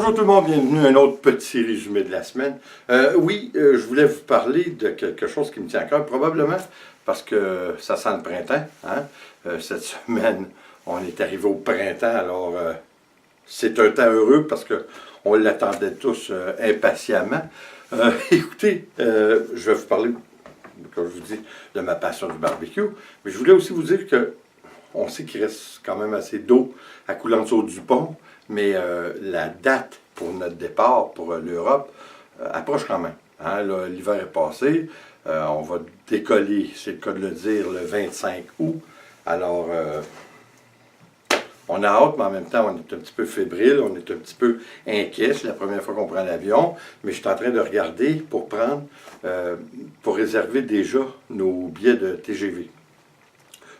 Bonjour tout le monde, bienvenue à un autre petit résumé de la semaine. Je voulais vous parler de quelque chose qui me tient à cœur, probablement parce que ça sent le printemps. Hein? Cette semaine, on est arrivé au printemps, alors c'est un temps heureux parce qu'on l'attendait tous impatiemment. Écoutez, je vais vous parler, comme je vous dis, de ma passion du barbecue, mais je voulais aussi vous dire que on sait qu'il reste quand même assez d'eau à couler en dessous du pont, mais la date pour notre départ pour l'Europe approche quand même. Hein? L'hiver est passé, on va décoller, c'est le cas de le dire, le 25 août. Alors, on a hâte, mais en même temps, on est un petit peu fébrile, on est un petit peu inquiet. C'est la première fois qu'on prend l'avion, mais je suis en train de regarder pour réserver déjà nos billets de TGV.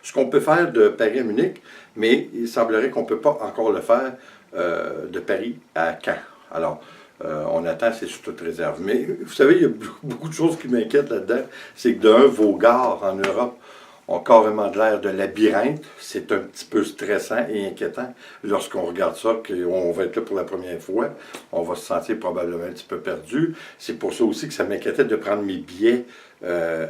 Ce qu'on peut faire de Paris à Munich, mais il semblerait qu'on ne peut pas encore le faire de Paris à Caen. Alors, on attend, c'est sur toute réserve. Mais vous savez, il y a beaucoup de choses qui m'inquiètent là-dedans. C'est que vos gares en Europe ont carrément de l'air de labyrinthe. C'est un petit peu stressant et inquiétant lorsqu'on regarde ça, qu'on va être là pour la première fois. On va se sentir probablement un petit peu perdu. C'est pour ça aussi que ça m'inquiétait de prendre mes billets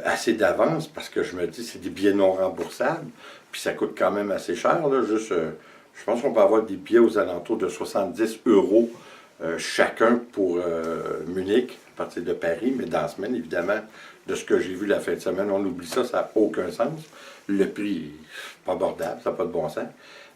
assez d'avance, parce que je me dis c'est des billets non remboursables, puis ça coûte quand même assez cher. Là, je pense qu'on peut avoir des billets aux alentours de 70 € chacun pour Munich, à partir de Paris, mais dans la semaine, évidemment, de ce que j'ai vu la fin de semaine, on oublie ça, ça n'a aucun sens. Le prix n'est pas abordable, ça n'a pas de bon sens.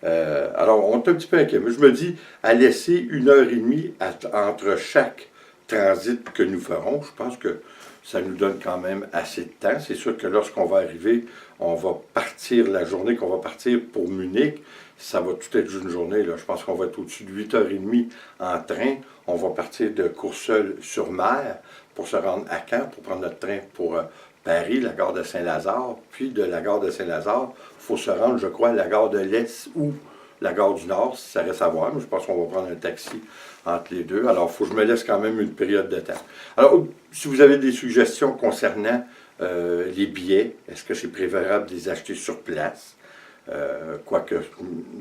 Alors, on est un petit peu inquiet, mais je me dis, à laisser 1h30 entre chaque transit que nous ferons, je pense que ça nous donne quand même assez de temps. C'est sûr que lorsqu'on va arriver, on va partir la journée qu'on va partir pour Munich. Ça va tout être une journée. Là. Je pense qu'on va être au-dessus de 8h30 en train. On va partir de Courseulles-sur-Mer pour se rendre à Caen, pour prendre notre train pour Paris, la gare de Saint-Lazare. Puis de la gare de Saint-Lazare, il faut se rendre, je crois, à la gare de l'Est ou la gare du Nord, si ça reste à voir. Mais je pense qu'on va prendre un taxi entre les deux. Alors, il faut que je me laisse quand même une période de temps. Alors, si vous avez des suggestions concernant les billets, est-ce que c'est préférable de les acheter sur place? Quoique,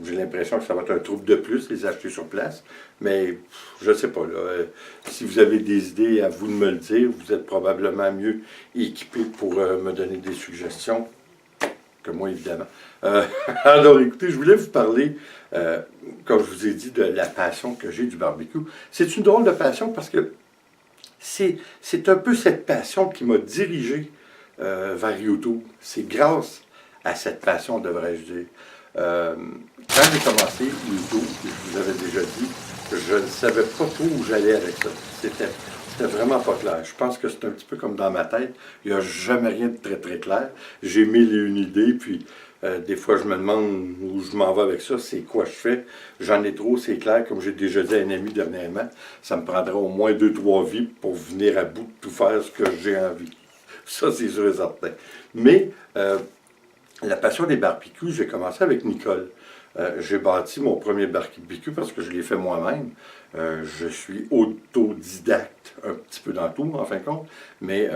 j'ai l'impression que ça va être un trouble de plus, les acheter sur place. Mais, je ne sais pas. Là, si vous avez des idées, à vous de me le dire. Vous êtes probablement mieux équipé pour me donner des suggestions que moi, évidemment. Alors, écoutez, je voulais vous parler, comme je vous ai dit, de la passion que j'ai du barbecue. C'est une drôle de passion parce que c'est un peu cette passion qui m'a dirigé vers YouTube. C'est grâce à cette passion, devrais-je dire. Quand j'ai commencé YouTube, je vous avais déjà dit, je ne savais pas trop où j'allais avec ça. C'était vraiment pas clair. Je pense que c'est un petit peu comme dans ma tête. Il n'y a jamais rien de très très clair. J'ai mille et une idées, puis des fois je me demande où je m'en vais avec ça, c'est quoi je fais. J'en ai trop, c'est clair. Comme j'ai déjà dit à un ami dernièrement, ça me prendra au moins 2-3 vies pour venir à bout de tout faire ce que j'ai envie. Ça, c'est sûr et certain. Mais la passion des barbecues, j'ai commencé avec Nicole. J'ai bâti mon premier barbecue parce que je l'ai fait moi-même. Je suis autodidacte un petit peu dans tout, en fin de compte, mais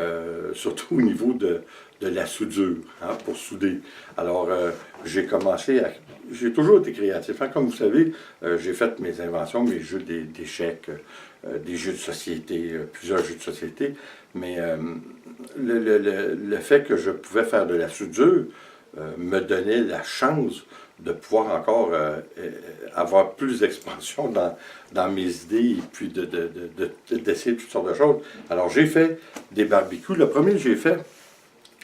surtout au niveau de la soudure, hein, pour souder. Alors, j'ai commencé à... J'ai toujours été créatif. Hein. Comme vous savez, j'ai fait mes inventions, mes jeux d'échecs, des jeux de société, plusieurs jeux de société, mais le fait que je pouvais faire de la soudure me donnait la chance de pouvoir encore avoir plus d'expansion dans mes idées et puis d'essayer toutes sortes de choses. Alors, j'ai fait des barbecues. Le premier que j'ai fait,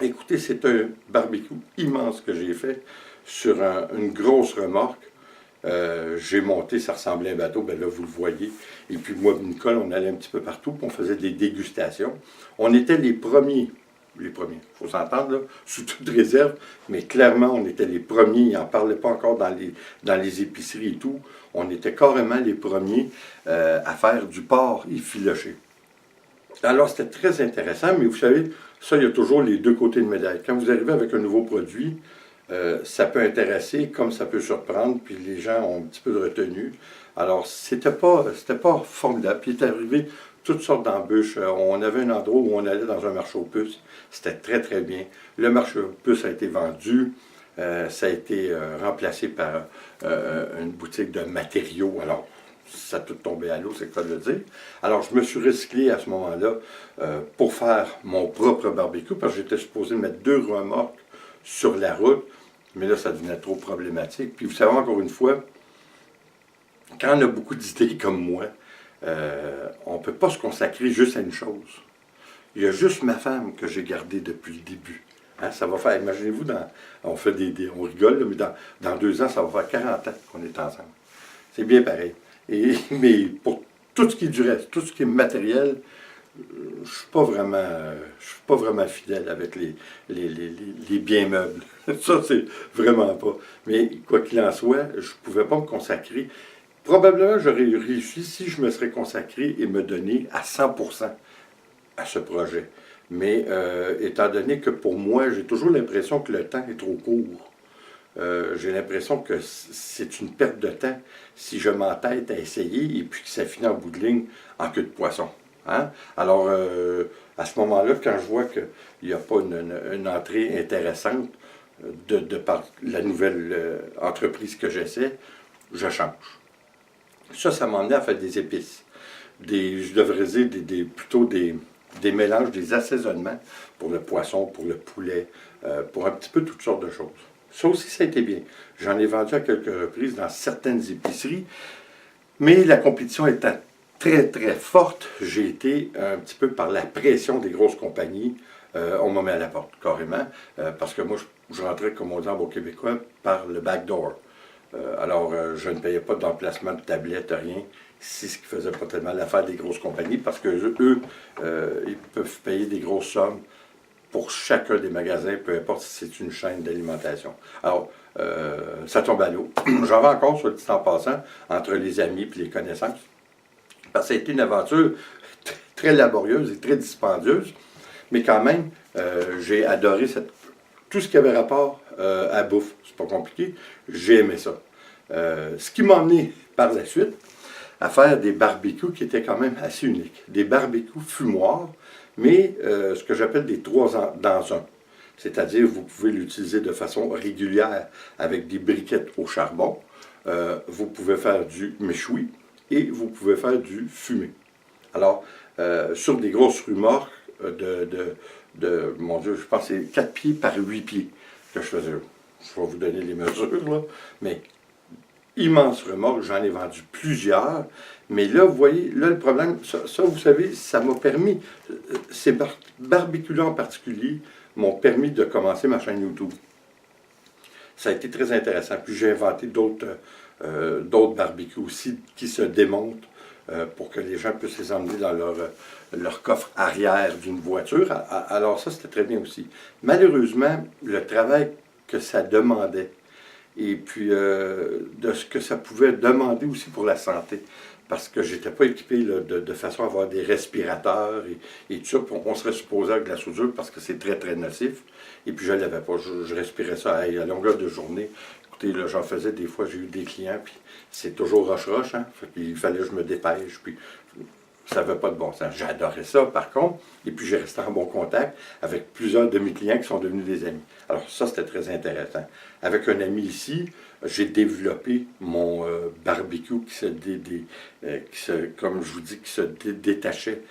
écoutez, c'est un barbecue immense que j'ai fait sur une grosse remorque. J'ai monté, ça ressemblait à un bateau, ben là, vous le voyez. Et puis, moi et Nicole, on allait un petit peu partout, puis on faisait des dégustations. On était les premiers. Il faut s'entendre, là, sous toute réserve, mais clairement, on était les premiers, ils n'en parlaient pas encore dans les épiceries et tout, on était carrément les premiers à faire du porc effiloché. Alors, c'était très intéressant, mais vous savez, ça, il y a toujours les deux côtés de médaille. Quand vous arrivez avec un nouveau produit, ça peut intéresser comme ça peut surprendre, puis les gens ont un petit peu de retenue. Alors, c'était pas formidable. Puis il est arrivé toutes sortes d'embûches. On avait un endroit où on allait dans un marché aux puces. C'était très, très bien. Le marché aux puces a été vendu. Ça a été remplacé par une boutique de matériaux. Alors, ça a tout tombé à l'eau, c'est le cas de le dire. Alors, je me suis recyclé à ce moment-là pour faire mon propre barbecue, parce que j'étais supposé mettre 2 remorques sur la route, mais là, ça devenait trop problématique. Puis, vous savez, encore une fois, quand on a beaucoup d'idées comme moi, on ne peut pas se consacrer juste à une chose. Il y a juste ma femme que j'ai gardée depuis le début. Hein, ça va faire, imaginez-vous, on fait on rigole, là, mais dans 2 ans, ça va faire 40 ans qu'on est ensemble. C'est bien pareil. Mais pour tout ce qui est du reste, tout ce qui est matériel, je ne suis pas vraiment fidèle avec les biens meubles. Ça, c'est vraiment pas. Mais quoi qu'il en soit, je ne pouvais pas me consacrer. Probablement, j'aurais réussi si je me serais consacré et me donné à 100% à ce projet. Mais étant donné que pour moi, j'ai toujours l'impression que le temps est trop court. J'ai l'impression que c'est une perte de temps si je m'entête à essayer et puis que ça finit en bout de ligne en queue de poisson. Hein? Alors, à ce moment-là, quand je vois qu'il n'y a pas une entrée intéressante de par la nouvelle entreprise que j'essaie, je change. Ça m'a amené à faire des épices. Je devrais dire plutôt des mélanges, des assaisonnements pour le poisson, pour le poulet, pour un petit peu toutes sortes de choses. Ça aussi, ça a été bien. J'en ai vendu à quelques reprises dans certaines épiceries, mais la compétition étant très, très forte, j'ai été un petit peu par la pression des grosses compagnies, on m'a mis à la porte, carrément, parce que moi, je rentrais, comme on dit en bon québécois, par le backdoor. Alors, je ne payais pas d'emplacement de tablette, rien. C'est ce qui faisait pas tellement l'affaire des grosses compagnies, parce que eux, ils peuvent payer des grosses sommes pour chacun des magasins, peu importe si c'est une chaîne d'alimentation. Alors, ça tombe à l'eau. J'en vais encore, sur le petit en passant, entre les amis et les connaissances. Parce que ça a été une aventure très laborieuse et très dispendieuse, mais quand même, j'ai adoré tout ce qui avait rapport à bouffe. C'est pas compliqué, j'ai aimé ça. Ce qui m'a amené par la suite à faire des barbecues qui étaient quand même assez uniques. Des barbecues fumoirs, mais ce que j'appelle des 3 dans un. C'est-à-dire, vous pouvez l'utiliser de façon régulière avec des briquettes au charbon. Vous pouvez faire du méchoui et vous pouvais faire du fumé. Alors, sur des grosses remorques mon Dieu, je pense que c'est 4 pieds par 8 pieds que je faisais. Je vais vous donner les mesures, là, mais immense remorque, j'en ai vendu plusieurs, mais là, vous voyez, là, le problème, ça vous savez, ça m'a permis, ces barbecues-là en particulier, m'ont permis de commencer ma chaîne YouTube. Ça a été très intéressant. Puis j'ai inventé d'autres barbecues aussi qui se démontent pour que les gens puissent les emmener dans leur coffre arrière d'une voiture. Alors ça, c'était très bien aussi. Malheureusement, le travail que ça demandait, et puis de ce que ça pouvait demander aussi pour la santé, parce que je n'étais pas équipé là, de façon à avoir des respirateurs et tout ça. On serait supposé avec de la soudure parce que c'est très, très nocif. Et puis je ne l'avais pas. Je respirais ça à longueur de journée. Écoutez, là, j'en faisais des fois, j'ai eu des clients, puis c'est toujours roche-roche, hein. Il fallait que je me dépêche, puis ça n'avait pas de bon sens. J'adorais ça, par contre, et puis j'ai resté en bon contact avec plusieurs de mes clients qui sont devenus des amis. Alors ça, c'était très intéressant. Avec un ami ici, j'ai développé mon barbecue comme je vous dis, qui se détachait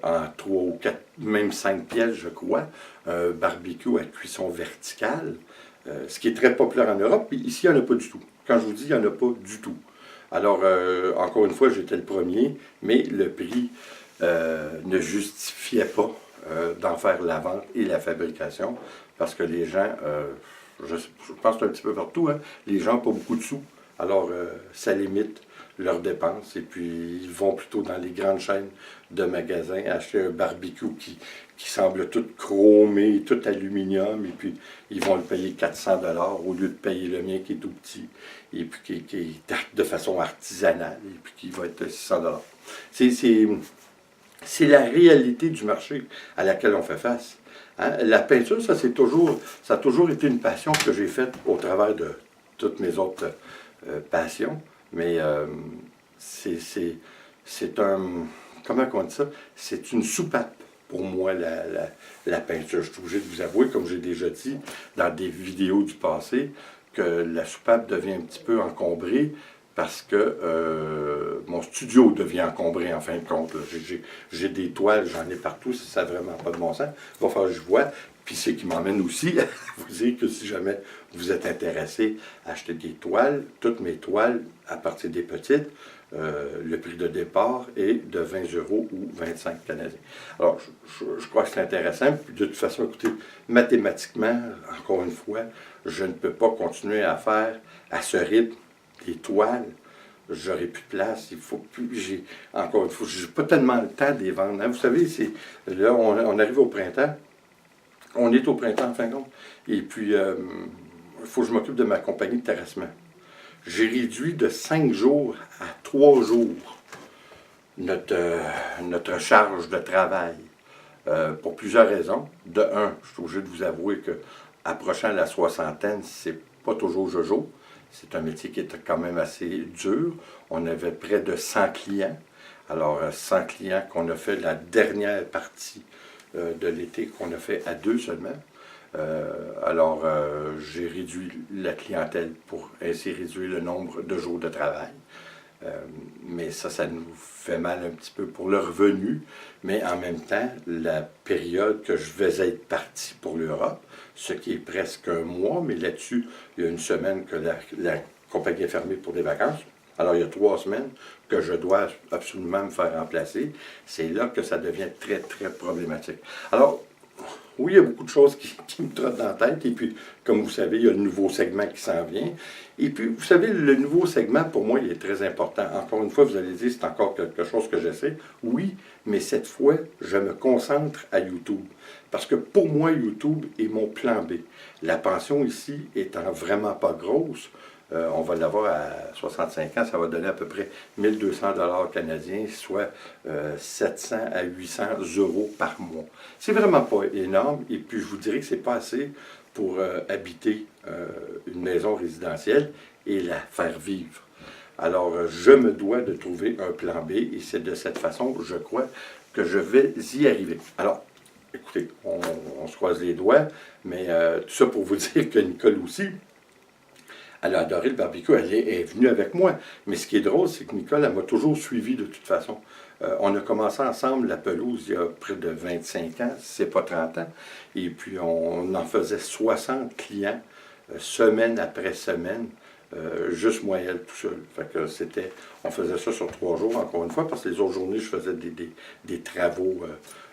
en 3 ou 4, même 5 pièces, je crois. Un barbecue à cuisson verticale, ce qui est très populaire en Europe. Puis ici, il n'y en a pas du tout. Quand je vous dis, il n'y en a pas du tout. Alors, encore une fois, j'étais le premier, mais le prix ne justifiait pas d'en faire la vente et la fabrication, parce que les gens, je pense que c'est un petit peu partout, hein, les gens n'ont pas beaucoup de sous, alors ça limite leurs dépenses, et puis ils vont plutôt dans les grandes chaînes de magasins acheter un barbecue qui semble tout chromé, tout aluminium, et puis ils vont le payer 400 $ au lieu de payer le mien qui est tout petit, et puis qui est de façon artisanale, et puis qui va être 600 $. C'est la réalité du marché à laquelle on fait face. Hein? La peinture, ça a toujours été une passion que j'ai faite au travers de toutes mes autres passions, mais c'est un, comment on dit ça? C'est une soupape pour moi, la peinture. Je suis obligé de vous avouer, comme j'ai déjà dit dans des vidéos du passé, que la soupape devient un petit peu encombrée parce que mon studio devient encombré en fin de compte. J'ai des toiles, j'en ai partout, ça n'a vraiment pas de bon sens. Il va falloir que je vois. Puis c'est qui m'emmène aussi à vous dire que si jamais vous êtes intéressé à acheter des toiles, toutes mes toiles, à partir des petites, le prix de départ est de 20 € ou 25 canadiens. Alors, je crois que c'est intéressant. Puis de toute façon, écoutez, mathématiquement, encore une fois, je ne peux pas continuer à faire à ce rythme des toiles. J'aurai plus de place, il faut plus. Encore une fois, j'ai pas tellement le temps de les vendre. Hein. Vous savez, là, on arrive au printemps. On est au printemps, en fin de compte. Et puis, il faut que je m'occupe de ma compagnie de terrassement. J'ai réduit de 5 jours à 3 jours notre charge de travail. Pour plusieurs raisons. De un, je suis obligé de vous avouer que approchant la soixantaine, c'est pas toujours jojo. C'est un métier qui est quand même assez dur. On avait près de 100 clients. Alors, 100 clients qu'on a fait la dernière partie de l'été, qu'on a fait à 2 seulement. Alors, j'ai réduit la clientèle pour ainsi réduire le nombre de jours de travail. Mais ça nous fait mal un petit peu pour le revenu. Mais en même temps, la période que je vais être parti pour l'Europe, ce qui est presque un mois, mais là-dessus, il y a une semaine que la compagnie est fermée pour des vacances. Alors, il y a 3 semaines que je dois absolument me faire remplacer. C'est là que ça devient très, très problématique. Alors, oui, il y a beaucoup de choses qui me trottent dans la tête. Et puis, comme vous savez, il y a le nouveau segment qui s'en vient. Et puis, vous savez, le nouveau segment, pour moi, il est très important. Encore une fois, vous allez dire, c'est encore quelque chose que j'essaie. Oui, mais cette fois, je me concentre à YouTube. Parce que pour moi, YouTube est mon plan B. La pension ici étant vraiment pas grosse, on va l'avoir à 65 ans, ça va donner à peu près 1200 $ canadiens, soit 700 à 800 € par mois. C'est vraiment pas énorme, et puis je vous dirais que c'est pas assez pour habiter une maison résidentielle et la faire vivre. Alors, je me dois de trouver un plan B, et c'est de cette façon, je crois, que je vais y arriver. Alors, écoutez, on se croise les doigts, mais tout ça pour vous dire que Nicole aussi, elle a adoré le barbecue, elle est venue avec moi. Mais ce qui est drôle, c'est que Nicole, elle m'a toujours suivi de toute façon. On a commencé ensemble la pelouse il y a près de 25 ans, si c'est pas 30 ans. Et puis on en faisait 60 clients, semaine après semaine, juste moi et elle tout seul. Fait que on faisait ça sur 3 jours, encore une fois, parce que les autres journées, je faisais des travaux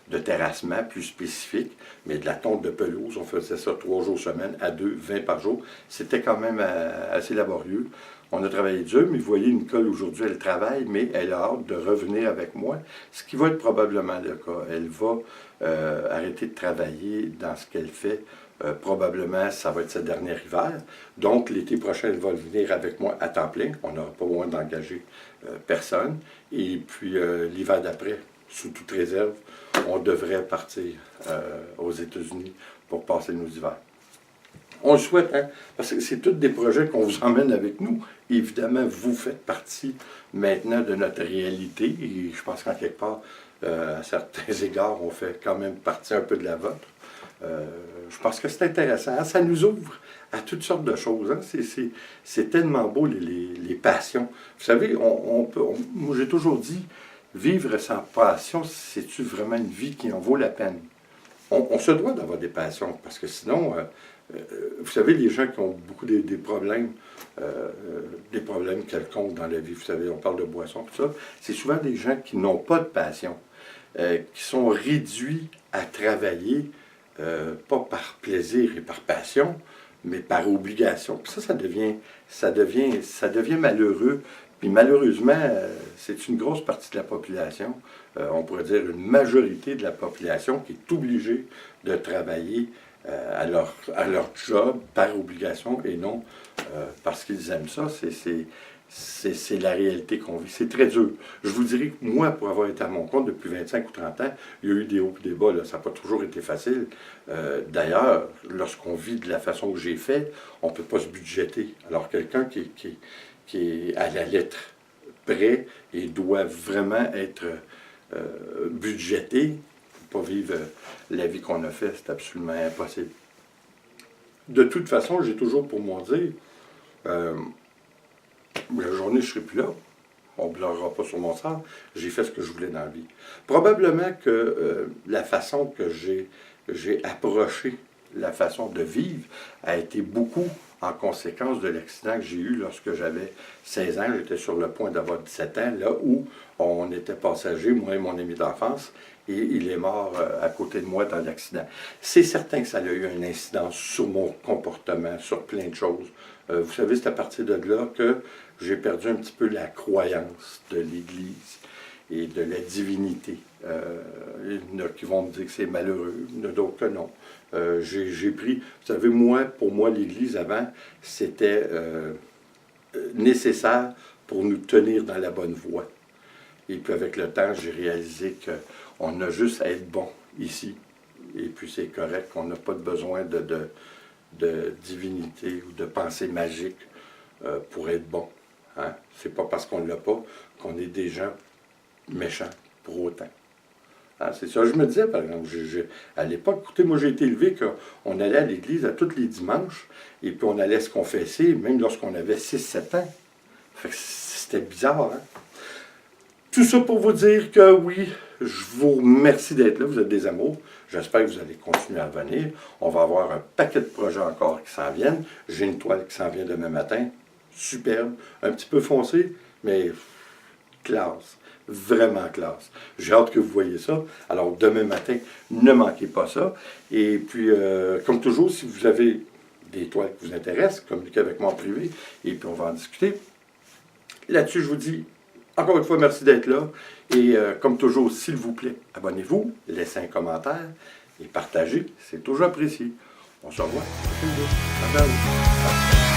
de terrassement plus spécifiques, mais de la tonte de pelouse, on faisait ça 3 jours semaine, à 2, 20 par jour. C'était quand même assez laborieux. On a travaillé dur, mais vous voyez, Nicole, aujourd'hui, elle travaille, mais elle a hâte de revenir avec moi, ce qui va être probablement le cas. Elle va arrêter de travailler dans ce qu'elle fait. Probablement, ça va être ce dernier hiver. Donc, l'été prochain, elle va venir avec moi à temps plein. On n'aura pas besoin d'engager personne. Et puis, l'hiver d'après, sous toute réserve, on devrait partir aux États-Unis pour passer nos hivers. On le souhaite, hein, parce que c'est tous des projets qu'on vous emmène avec nous. Évidemment, vous faites partie maintenant de notre réalité, et je pense qu'en quelque part, à certains égards, on fait quand même partie un peu de la vôtre. Je pense que c'est intéressant. Ça nous ouvre à toutes sortes de choses. Hein. C'est tellement beau, les passions. Vous savez, moi j'ai toujours dit, vivre sans passion, c'est-tu vraiment une vie qui en vaut la peine? On se doit d'avoir des passions, parce que sinon, vous savez, les gens qui ont beaucoup des problèmes quelconques dans la vie, vous savez, on parle de boissons, tout ça, c'est souvent des gens qui n'ont pas de passion, qui sont réduits à travailler, pas par plaisir et par passion, mais par obligation. Puis ça devient malheureux. Puis malheureusement, c'est une grosse partie de la population, on pourrait dire une majorité de la population qui est obligée de travailler à leur job par obligation et non parce qu'ils aiment ça. C'est la réalité qu'on vit. C'est très dur. Je vous dirais que moi, pour avoir été à mon compte depuis 25 ou 30 ans, il y a eu des hauts et des bas. Là. Ça n'a pas toujours été facile. D'ailleurs, lorsqu'on vit de la façon que j'ai fait, on ne peut pas se budgéter. Alors quelqu'un qui est à la lettre près et doit vraiment être budgété, pour pas vivre la vie qu'on a fait, c'est absolument impossible. De toute façon, j'ai toujours pour moi dire, la journée, je ne serai plus là. On ne pleurera pas sur mon sort. J'ai fait ce que je voulais dans la vie. Probablement que la façon que j'ai approché la façon de vivre a été beaucoup en conséquence de l'accident que j'ai eu lorsque j'avais 16 ans. J'étais sur le point d'avoir 17 ans, là où on était passagers, moi et mon ami d'enfance, et il est mort à côté de moi dans l'accident. C'est certain que ça a eu une incidence sur mon comportement, sur plein de choses. Vous savez, c'est à partir de là que j'ai perdu un petit peu la croyance de l'Église et de la divinité. Il y en a qui vont me dire que c'est malheureux, il y en a d'autres que non. J'ai pris, vous savez, pour moi, l'Église avant, c'était nécessaire pour nous tenir dans la bonne voie. Et puis avec le temps, j'ai réalisé qu'on a juste à être bon ici. Et puis c'est correct, qu'on n'a pas besoin de divinité ou de pensée magique pour être bon. Hein? C'est pas parce qu'on ne l'a pas qu'on est des gens méchants pour autant. Hein? C'est ça, je me disais, par exemple, à l'époque, écoutez, moi j'ai été élevé qu'on allait à l'église à tous les dimanches, et puis on allait se confesser, même lorsqu'on avait 6-7 ans. Fait que c'était bizarre, hein? Tout ça pour vous dire que oui, je vous remercie d'être là, vous êtes des amours. J'espère que vous allez continuer à venir. On va avoir un paquet de projets encore qui s'en viennent. J'ai une toile qui s'en vient demain matin, superbe, un petit peu foncée, mais classe, vraiment classe. J'ai hâte que vous voyez ça. Alors demain matin, ne manquez pas ça. Et puis, comme toujours, si vous avez des toiles qui vous intéressent, communiquez avec moi en privé, et puis on va en discuter. Là-dessus, je vous dis encore une fois, merci d'être là. Et comme toujours, s'il vous plaît, abonnez-vous, laissez un commentaire et partagez. C'est toujours apprécié. On se revoit. Bye bye.